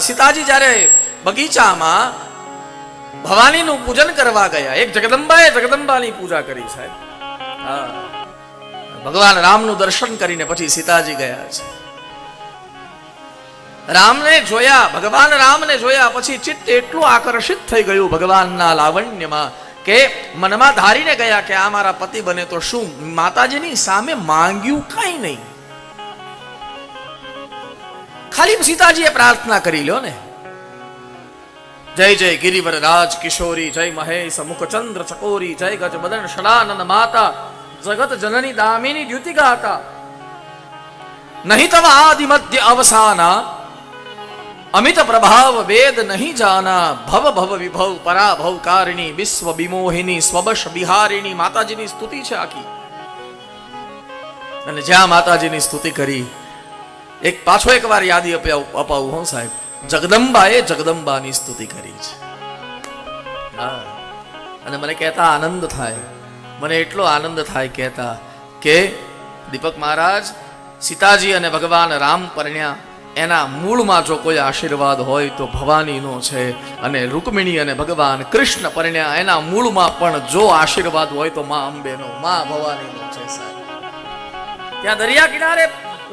સીતાજી જ્યારે બગીચામાં ભવાનીનું પૂજન કરવા ગયા, એક જગદંબાએ જગદંબાની પૂજા કરી સાહેબ. ભગવાન રામનું દર્શન કરીને પછી સીતાજી ગયા છે. રામને જોયા, ભગવાન રામને જોયા પછી ચિત્ત એટલું આકર્ષિત થઈ ગયું ભગવાનના લાવણ્યમાં કે મનમાં ધારીને ગયા કે આ મારા પતિ બને તો શું. માતાજીની સામે માંગ્યું કઈ નહીં, ખાલી સીતાજીએ પ્રાર્થના કરી લ્યો ને. જય જય ગિરિવર રાજ કિશોરી, જય મહેશ મુખચંદ્ર ચકોરી, જય ગજ બદન ષડાનન માતા, જગત જનની દામિની દ્યુતિ ગાતા. નહીં તવ આદિ મધ્ય અવસાના, અમિત પ્રભાવ વેદ નહીં જાના. ભવ ભવ વિભવ પરાભવ કારિણી, વિશ્વ વિમોહિની સ્વબશ બિહારિણી. માતાજીની સ્તુતિ છે આખી. અને જ્યાં માતાજીની સ્તુતિ કરી, એક પાછો એક વાર યાદી અપાવું હો સાહેબ, જગદંબાએ જગદંબાની સ્તુતિ કરી છે. અને મને કહેતા આનંદ થાય, મને એટલો આનંદ થાય કહેતા કે દીપક મહારાજ સીતાજી અને ભગવાન રામ પરણ્યા, એના મૂળમાં જો કોઈ આશીર્વાદ હોય તો ભવાનીનો છે. અને રૂકમિણી અને ભગવાન કૃષ્ણ પરણ્યા, એના મૂળમાં પણ જો આશીર્વાદ હોય તો મા અંબેનો, મા ભવાનીનો છે સાહેબ. ત્યાં દરિયા કિનારે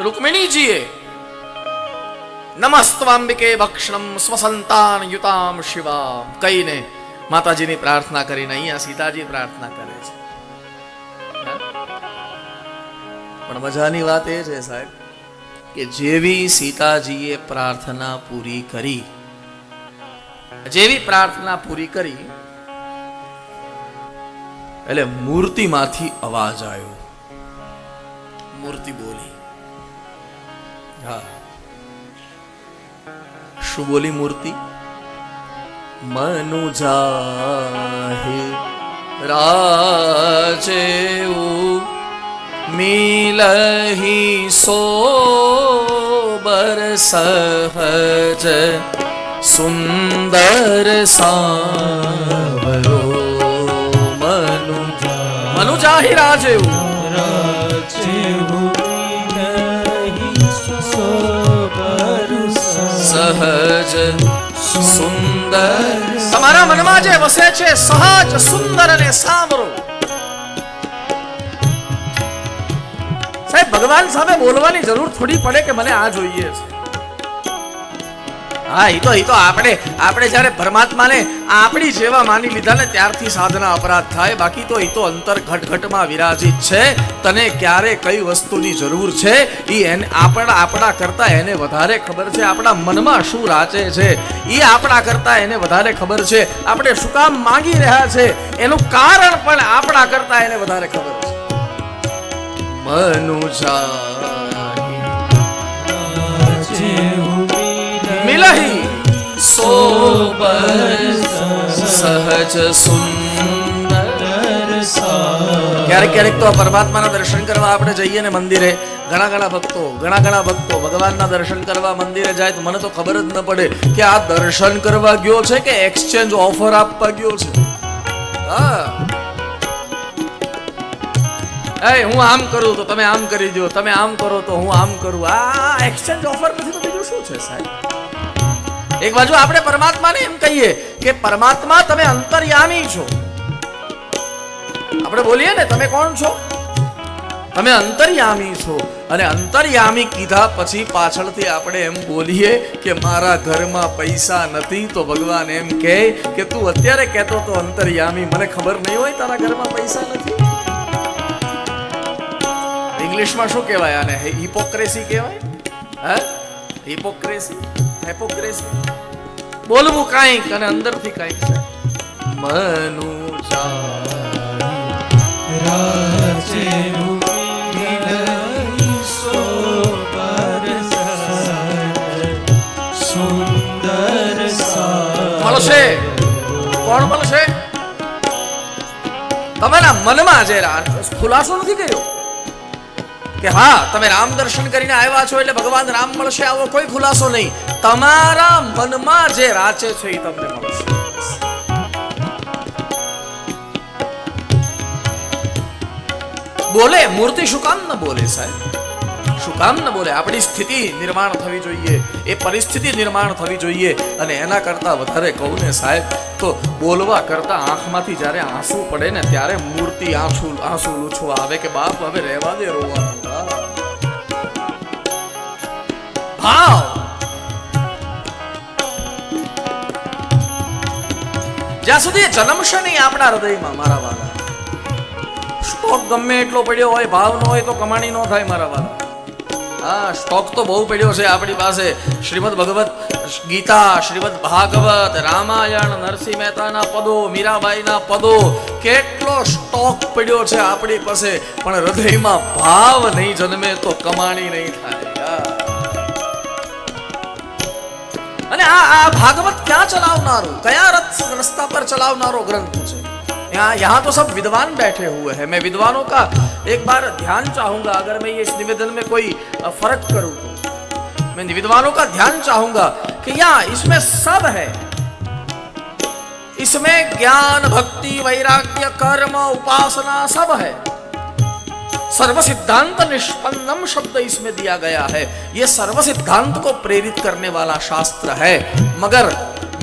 રૂકમિણીજીએ નમસ્તવાંબિકે ભક્ષણમ સ્વસંતાન યુતામ શિવામ કહીને માતાજીની પ્રાર્થના કરીને અહીંયા સીતાજી પ્રાર્થના કરે છે. પણ મજાની વાત એ છે સાહેબ કે જેવી સીતાજીએ પ્રાર્થના પૂરી કરી, જેવી પ્રાર્થના પૂરી કરી એટલે મૂર્તિમાંથી અવાજ આવ્યો, મૂર્તિ બોલી. હા, શું બોલી મૂર્તિ? મનુજાહે રાજેઉ મિલહી સોબર સહજ સુંદર સાવરો. મનુજાહી રાજેઉ સહજ સુંદર. તમારા મનમાં જે વસે છે સહજ સુંદર અને સામરો. સાહેબ ભગવાન સામે બોલવાની જરૂર થોડી પડે કે મને આ જોઈએ છે. હા, એ તો આપણે જ્યારે પરમાત્માને આપણી જેવા માની લીધા ને ત્યારથી સાધના અપરાધ થાય. બાકી તો એ તો અંતર ઘટઘટમાં વિરાજિત છે. તને ક્યારે કઈ વસ્તુની જરૂર છે એ આપણા કરતા એને વધારે ખબર છે. આપણા મનમાં શું રાચે છે એ આપણા કરતા એને વધારે ખબર છે. આપણે શું કામ માંગી રહ્યા છે એનું કારણ પણ આપણા કરતા એને વધારે ખબર છે. મનુજા મિલહી સોબર સહજ સુંદર. ક્યારેક તો પરમાત્માના દર્શન કરવા આપણે જઈએ ને મંદિરે, ઘણા ભક્તો ભગવાનના દર્શન કરવા મંદિરે જાય તો મને તો ખબર જ ન પડે કે આ દર્શન કરવા ગયો છે કે એક્સચેન્જ ઓફર આપવા ગયો છે. હા, હું આમ કરું તો તમે આમ કરી દો, તમે આમ કરો તો હું આમ કરું. આ એક્સચેન્જ ઓફર નથી તો બીજું શું છે સાહેબ? એક બાજુ આપણે પરમાત્માને એમ કહીએ કે પરમાત્મા તમે અંતર્યામી છો. આપણે બોલીએ ને તમે કોણ છો? તમે અંતર્યામી છો. અને અંતર્યામી કીધા પછી પાછળથી આપણે એમ બોલીએ કે મારા ઘરમાં પૈસા નથી, તો ભગવાન એમ કહે કે તું અત્યારે કહેતો તો અંતર્યામી, મને ખબર નહીં હોય તારા ઘરમાં પૈસા નથી. ઇંગ્લિશમાં શું કહેવાય આને? હિપોક્રેસી કહેવાય. હે, હિપોક્રેસી, હિપોક્રેસી. બોલવું કાંઈક અને અંદરથી કાંઈક છે. મનુજા રાજેઉ મિલહી સોબર સહજ સુંદર સાવરો. મળશે કોણ મળશે? તમારા મનમાં જે ખુલાસો નથી કર્યો કે હા તમે રામ દર્શન કરીને આવ્યા છો એટલે ભગવાન રામ મળશે, આવો કોઈ ખુલાસો નહીં. તમારા મનમાં જે રાચે છે એ તમને મળશે. બોલે મૂર્તિ શું કામ ન બોલે સાહેબ? શું ચોખ્ખું કામ ન બોલે. આપણી સ્થિતિ નિર્માણ થવી જોઈએ, એ પરિસ્થિતિ નિર્માણ થવી જોઈએ. અને એના કરતા વધારે કહું ને સાહેબ, તો બોલવા કરતા આંખમાંથી જ્યારે આંસુ પડે ને ત્યારે મૂર્તિ આંસુ લૂછવા આવે કે બાપ હવે રહેવા દે રોવાનું. ભાવ જ્યાં સુધી જન્મશે નહીં આપણા હૃદયમાં મારા વાલા, સ્ટોક ગમે એટલો પડ્યો હોય, ભાવ ન હોય તો કમાણી ન થાય મારા વાલા. હા, સ્ટોક તો બહુ પડ્યો છે આપણી પાસે. શ્રીમદ ભગવત ગીતા, શ્રીમદ ભાગવત, રામાયણ, નરસિંહ મહેતાના પદો, મીરાબાઈના પદો, કેટલો સ્ટોક પડ્યો છે આપણી પાસે. પણ હૃદયમાં ભાવ નહીં જન્મે તો કમાણી નહીં થાય. અને આ ભાગવત ક્યાં ચલાवनारो, कया रास्ता पर चलावनारो ग्रंथ है. यहाँ तो सब विद्वान बैठे हुए हैं. मैं विद्वानों का एक बार ध्यान चाहूंगा. अगर मैं ये इस निवेदन में कोई फर्क करूं तो मैं विद्वानों का ध्यान चाहूंगा कि यहाँ इसमें सब है. इसमें ज्ञान, भक्ति, वैराग्य, कर्म, उपासना सब है. सर्व सिद्धांत निष्पन्नम शब्द इसमें दिया गया है. ये सर्व सिद्धांत को प्रेरित करने वाला शास्त्र है. मगर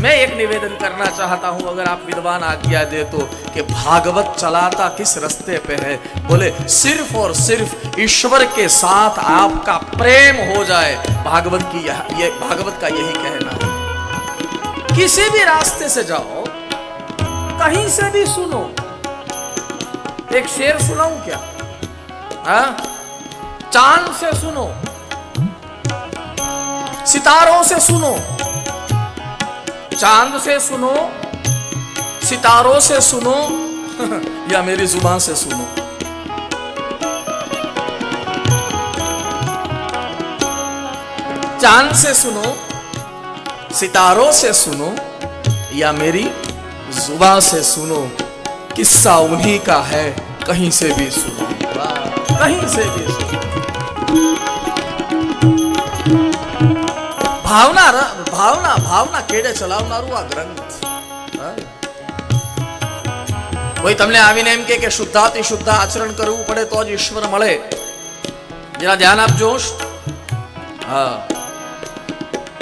मैं एक निवेदन करना चाहता हूं, अगर आप विद्वान आज्ञा दे तो, कि भागवत चलाता किस रास्ते पे है? बोले सिर्फ और सिर्फ ईश्वर के साथ आपका प्रेम हो जाए. भागवत का यही कहना है. किसी भी रास्ते से जाओ, कहीं से भी सुनो. एक शेर सुनाऊं क्या? हाँ? चांद से सुनो, सितारों से सुनो, चांद से सुनो, सितारों से सुनो, या मेरी जुबान से सुनो. चांद से सुनो, सितारों से सुनो, या मेरी जुबान से सुनो. किस्सा उन्हीं का है, कहीं से भी सुनो, कहीं से भी सुनो. ભાવના કેડે ચલાવનારું આ ગ્રંથ. કોઈ તમને આવીને એમ કે શુદ્ધાતિ શુદ્ધ આચરણ કરવું પડે તો જ ઈશ્વર મળે. જરા ધ્યાન આપજો. હા,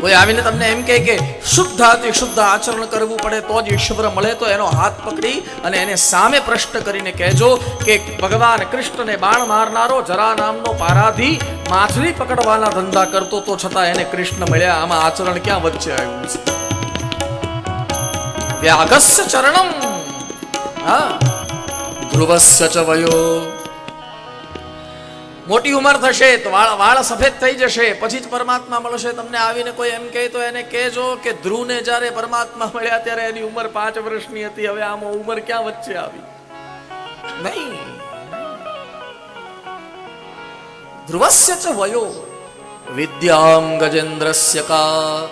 કોઈ આવીને તમને એમ કે શુદ્ધાતિ શુદ્ધ આચરણ કરવું પડે તો જ ઈશ્વર મળે, તો એનો હાથ પકડી અને એને સામે પ્રશ્ન કરીને કહેજો કે ભગવાન કૃષ્ણને બાણ મારનારો જરા નામનો પારાધી માછલી પકડવાના ધંધા કરતો તો છતાં એને કૃષ્ણ મળ્યા. આમાં આચરણ ક્યાં વચ્ચે આવ્યું છે? વ્યાગસ્ય ચરણમ, હા, ધ્રુવસ્ય ચ વયો. મોટી ઉંમર થશે તો વાળ સફેદ થઈ જશે, પછી જ પરમાત્મા મળશે. તમને આવીને કોઈ એમ કહે તો એને કહેજો કે ધ્રુવને જ્યારે પરમાત્મા મળ્યા ત્યારે એની ઉંમર 5 વર્ષની હતી. હવે આમાં ઉંમર ક્યાં વચ્ચે આવી? નહીં. ધ્રુવસ્ય ચ વયો વિદ્યામ ગજેન્દ્રસ્ય કા.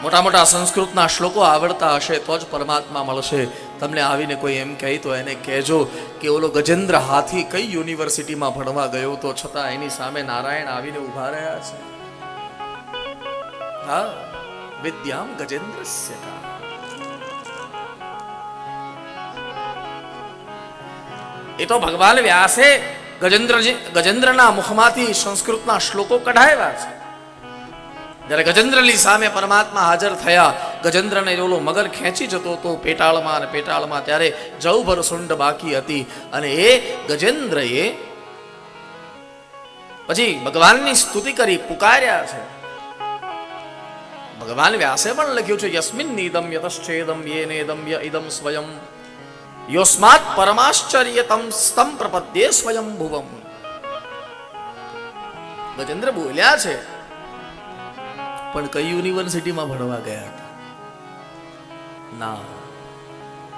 મોટા મોટા સંસ્કૃતના શ્લોકો આવડતા હશે તો જ પરમાત્મા મળશે. તમને આવીને કોઈ એમ કહે તો એને કહેજો કે ઓલો ગજેન્દ્ર હાથી કઈ યુનિવર્સિટીમાં ભણવા ગયો તો છતાં એની સામે નારાયણ આવીને ઉભા રહ્યા છે. હા, વિદ્યામ ગજેન્દ્રસ્ય કા. એ તો ભગવાન વ્યાસે ગજેન્દ્રના મુખમાંથી સંસ્કૃતના શ્લોકો કઢાવ્યા છે. જ્યારે ગજેન્દ્રની સામે પરમાત્મા હાજર થયા, ગજેન્દ્રને ઓલો મગર ખેંચી જતો હતો પેટાળમાં, ત્યારે જવભર સુંડ બાકી હતી. અને એ ગજેન્દ્રએ પછી ભગવાનની સ્તુતિ કરી, પુકાર્યા છે. ભગવાન વ્યાસે પણ લખ્યું છે યસ્મિન ઇદમ યતશ્ચેદમ યેનેદમ ઇદમ સ્વયં યોસ્માત પરમાશ્ચર્યતમ સ્તમ પ્રપદ્યે સ્વયં ભુવમ. ગજેન્દ્ર બોલ્યા છે, પણ કઈ યુનિવર્સિટીમાં ભણવા ગયા હતા? ના,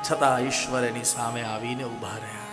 છતાં ઈશ્વર એની સામે આવીને ઉભા રહ્યા.